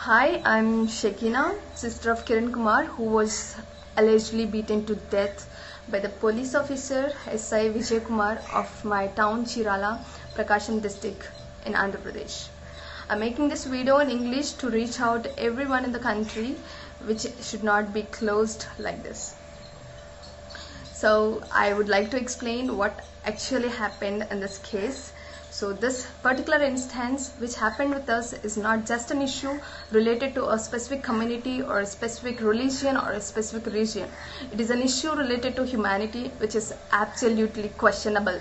Hi, I'm Shekina, sister of Kiran Kumar, who was allegedly beaten to death by the police officer SI Vijay Kumar of my town Chirala, Prakasham district in Andhra Pradesh. I'm making this video in English to reach out to everyone in the country, which should not be closed like this. So I would like to explain what actually happened in this case. So this particular instance which happened with us is not just an issue related to a specific community or a specific religion or a specific region. It is an issue related to humanity which is absolutely questionable.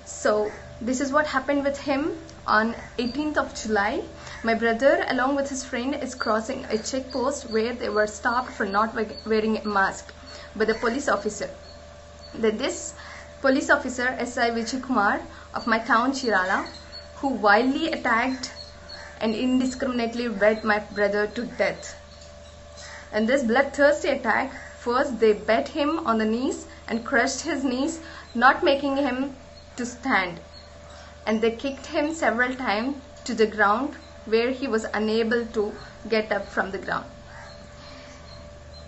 So this is what happened with him on 18th of July. My brother along with his friend is crossing a check post where they were stopped for not wearing a mask by the police officer. Then this police officer SI Vijay Kumar of my town Chirala, who wildly attacked and indiscriminately beat my brother to death. In this bloodthirsty attack, first they beat him on the knees and crushed his knees, not making him to stand. And they kicked him several times to the ground where he was unable to get up from the ground.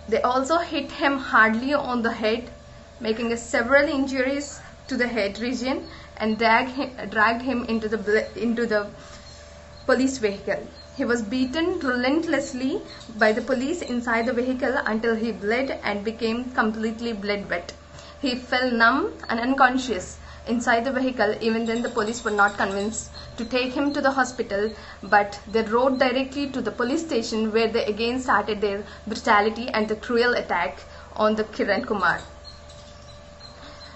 They also hit him hardly on the head, making several injuries to the head region, and dragged him into the police vehicle. He was beaten relentlessly by the police inside the vehicle until he bled and became completely blood wet. He fell numb and unconscious inside the vehicle. Even then the police were not convinced to take him to the hospital, but they rode directly to the police station where they again started their brutality and the cruel attack on the Kiran Kumar.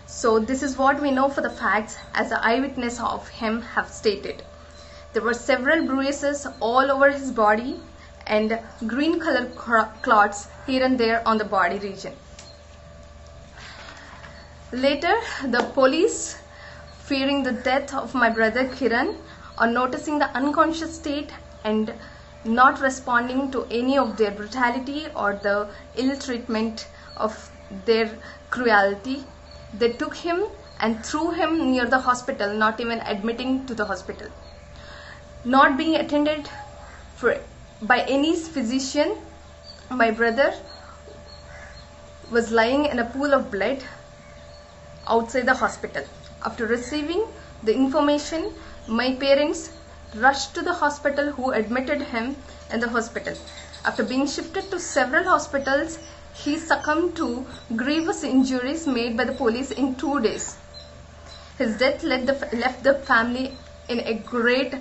So this is what we know for the facts as the eyewitness of him have stated. There were several bruises all over his body and green color clots here and there on the body region. Later, the police, fearing the death of my brother Kiran, on noticing the unconscious state and not responding to any of their brutality or the ill treatment of their cruelty, they took him and threw him near the hospital, not even admitting to the hospital. Not being attended by any physician, my brother was lying in a pool of blood outside the hospital. After receiving the information, my parents rushed to the hospital, who admitted him in the hospital. After being shifted to several hospitals, he succumbed to grievous injuries made by the police in 2 days. His death left the family in a great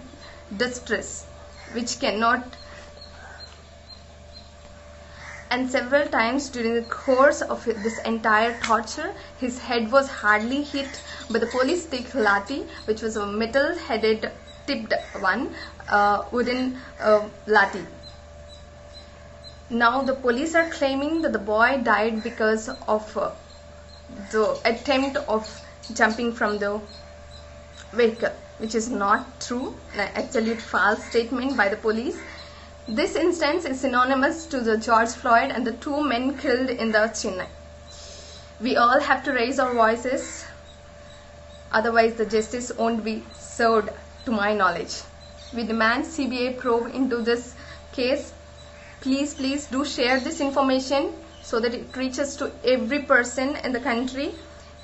distress, which cannot. And several times during the course of this entire torture, his head was hardly hit by the police stick lathi, which was a metal-headed tipped one, wooden lathi. Now the police are claiming that the boy died because of the attempt of jumping from the vehicle, which is not true, an absolute false statement by the police. This instance is synonymous to the George Floyd and the 2 men killed in the Chennai. We all have to raise our voices, otherwise the justice won't be served to my knowledge. We demand CBI probe into this case. Please do share this information so that it reaches to every person in the country,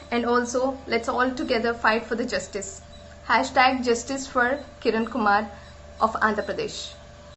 and also let's all together fight for the justice. #Justice for Kiran Kumar of Andhra Pradesh.